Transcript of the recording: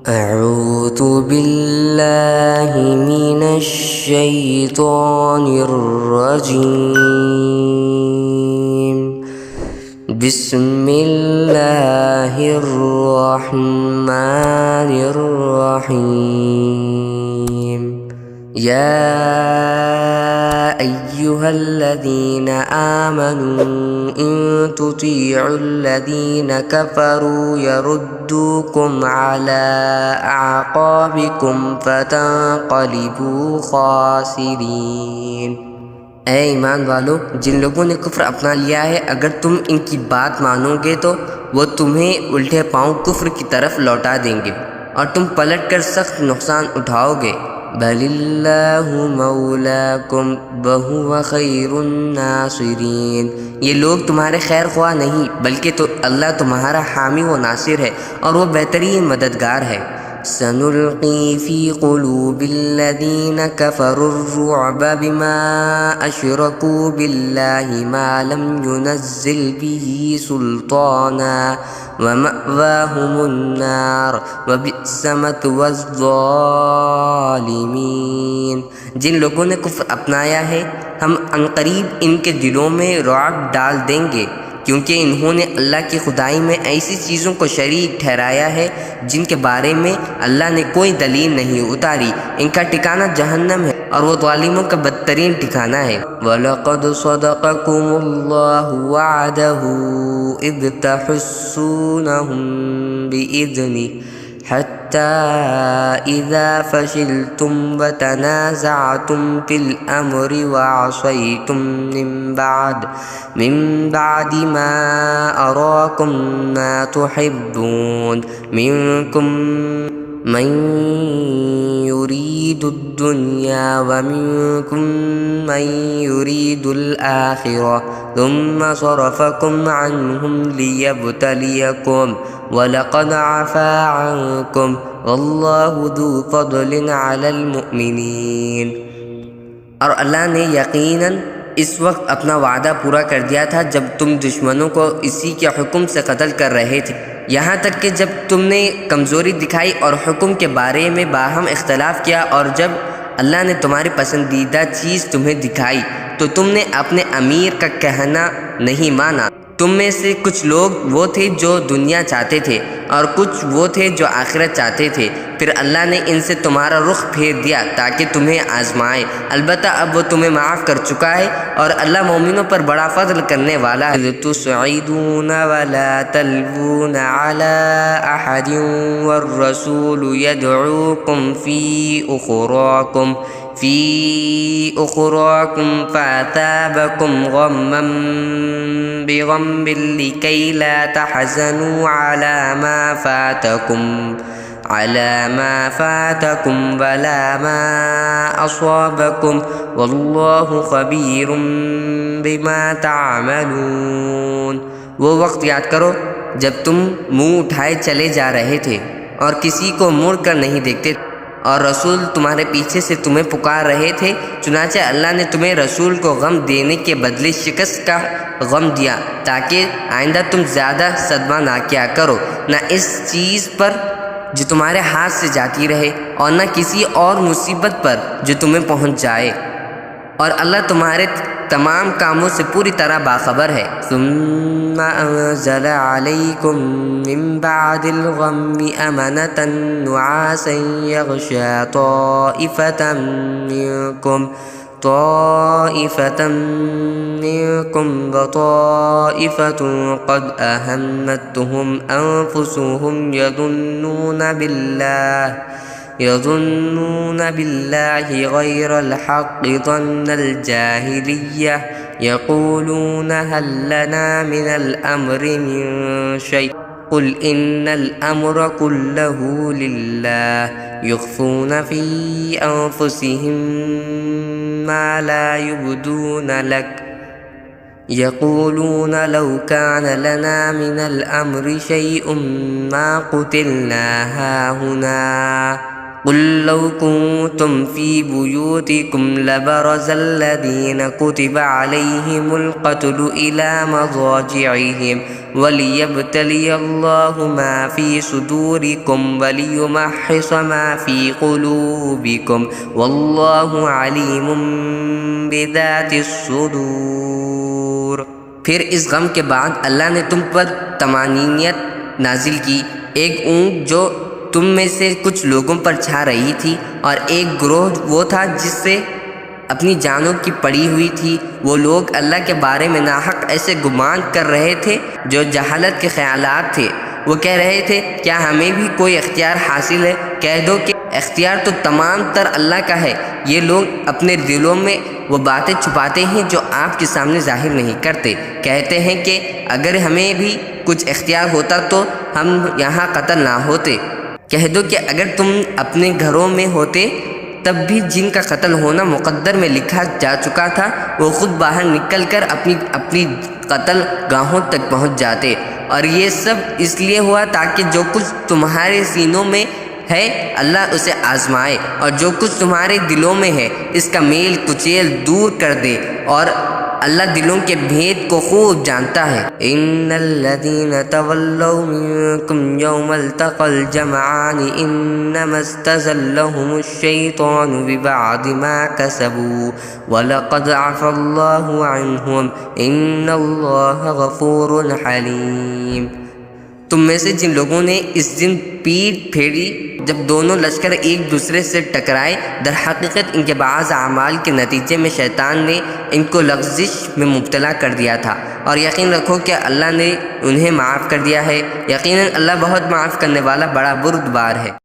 أعوذ بالله من الشيطان الرجيم. بسم الله الرحمن الرحيم. يا أيها الذين آمنوا إن تطيعوا الذين كفروا يردوكم على أعقابكم فتنقلبوا خاسرين. اے ایمان والو، جن لوگوں نے کفر اپنا لیا ہے، اگر تم ان کی بات مانو گے تو وہ تمہیں الٹے پاؤں کفر کی طرف لوٹا دیں گے اور تم پلٹ کر سخت نقصان اٹھاؤ گے. بل اللہ مولاکم وہو خیر الناصرین. یہ لوگ تمہارے خیر خواہ نہیں بلکہ تو اللہ تمہارا حامی و ناصر ہے اور وہ بہترین مددگار ہے. سنلقی فی قلوب الذین کفروا الرعب بما اشرکوا باللہ ما لم ينزل به سلطانا ومأواہم النار وبئس مثوى الظالمین. جن لوگوں نے کفر اپنایا ہے، ہم عنقریب ان کے دلوں میں رعب ڈال دیں گے، کیونکہ انہوں نے اللہ کی خدائی میں ایسی چیزوں کو شریک ٹھہرایا ہے جن کے بارے میں اللہ نے کوئی دلیل نہیں اتاری. ان کا ٹھکانہ جہنم ہے اور وہ ظالموں کا بدترین ٹھکانہ ہے. وَلَقَدْ صَدَقَكُمُ اللَّهُ وَعْدَهُ إِذْ تَحُسُّونَهُم بِإِذْنِهِ حتى إذا فشلتم وتنازعتم في الأمر وعصيتم من بعد ما أراكم ما تحبون منكم من يريد الدنيا ومنكم من يريد الآخرة ثم صرفكم عنهم ليبتليكم وَلَقَدْ عَفَا عَنْكُمْ وَاللَّهُ ذُو فَضْلٍ عَلَى الْمُؤْمِنِينَ. اور اللہ نے یقیناً اس وقت اپنا وعدہ پورا کر دیا تھا جب تم دشمنوں کو اسی کے حکم سے قتل کر رہے تھے، یہاں تک کہ جب تم نے کمزوری دکھائی اور حکم کے بارے میں باہم اختلاف کیا، اور جب اللہ نے تمہاری پسندیدہ چیز تمہیں دکھائی تو تم نے اپنے امیر کا کہنا نہیں مانا. تم میں سے کچھ لوگ وہ تھے جو دنیا چاہتے تھے اور کچھ وہ تھے جو آخرت چاہتے تھے. پھر اللہ نے ان سے تمہارا رخ پھیر دیا تاکہ تمہیں آزمائے. البتہ اب وہ تمہیں معاف کر چکا ہے اور اللہ مومنوں پر بڑا فضل کرنے والا ہے. تُسْعِدُونَ وَلَا تَلْوُونَ عَلَىٰ أَحَدٍ وَالرَّسُولُ يَدْعُوكُمْ فِي أُخْرَاكُمْ فَأَثَابَكُمْ غَمًّا بغم لكي لا تحزنوا على ما فاتكم ولا ما أصابكم والله خبير بما تعملون. وہ وقت یاد کرو جب تم منہ اٹھائے چلے جا رہے تھے اور کسی کو مڑ کر نہیں دیکھتے اور رسول تمہارے پیچھے سے تمہیں پکار رہے تھے، چنانچہ اللہ نے تمہیں رسول کو غم دینے کے بدلے شکست کا غم دیا تاکہ آئندہ تم زیادہ صدمہ نہ کیا کرو، نہ اس چیز پر جو تمہارے ہاتھ سے جاتی رہے اور نہ کسی اور مصیبت پر جو تمہیں پہنچ جائے، اور اللہ تمہارے تمام کاموں سے پوری طرح باخبر ہے. ثم انزل عليكم من بعد الغم أمنة نعاسا يغشى طائفة منكم وطائفة قد أهمتهم أنفسهم يظنون بالله غير الحق ظن الجاهلية يقولون هل لنا من الأمر من شيء قل إن الأمر كله لله يخفون في أنفسهم ما لا يبدون لك يقولون لو كان لنا من الأمر شيء ما قتلنا هاهنا قل لو كنتم في بيوتكم لبرز الذين كتب عليهم القتل إلى مضاجعهم وليبتلي الله ما في صدوركم وليمحص ما في قلوبكم والله عليم بذات الصدور۔ پھر اس غم کے بعد اللہ نے تم پر طمانینت نازل کی، ایک اونگ جو تم میں سے کچھ لوگوں پر چھا رہی تھی، اور ایک گروہ وہ تھا جس سے اپنی جانوں کی پڑی ہوئی تھی۔ وہ لوگ اللہ کے بارے میں ناحق ایسے گمان کر رہے تھے جو جہالت کے خیالات تھے۔ وہ کہہ رہے تھے کیا ہمیں بھی کوئی اختیار حاصل ہے؟ کہہ دو کہ اختیار تو تمام تر اللہ کا ہے۔ یہ لوگ اپنے دلوں میں وہ باتیں چھپاتے ہیں جو آپ کے سامنے ظاہر نہیں کرتے۔ کہتے ہیں کہ اگر ہمیں بھی کچھ اختیار ہوتا تو ہم یہاں قتل نہ ہوتے۔ کہہ دو کہ اگر تم اپنے گھروں میں ہوتے تب بھی جن کا قتل ہونا مقدر میں لکھا جا چکا تھا، وہ خود باہر نکل کر اپنی قتل گاہوں تک پہنچ جاتے، اور یہ سب اس لیے ہوا تاکہ جو کچھ تمہارے سینوں میں ہے اللہ اسے آزمائے، اور جو کچھ تمہارے دلوں میں ہے اس کا میل کچیل دور کر دے، اور اللہ دلوں کے بھید کو خوب جانتا ہے۔ ان الذين تولوا منكم يوم التقى الجمعان انما استزلهم الشيطان ببعض ما كسبوا ولقد عفى الله عنهم ان الله غفور حليم۔ تم میں سے جن لوگوں نے اس دن پیٹھ پھیری جب دونوں لشکر ایک دوسرے سے ٹکرائے، در حقیقت ان کے بعض اعمال کے نتیجے میں شیطان نے ان کو لغزش میں مبتلا کر دیا تھا، اور یقین رکھو کہ اللہ نے انہیں معاف کر دیا ہے، یقیناً اللہ بہت معاف کرنے والا بڑا بردبار ہے۔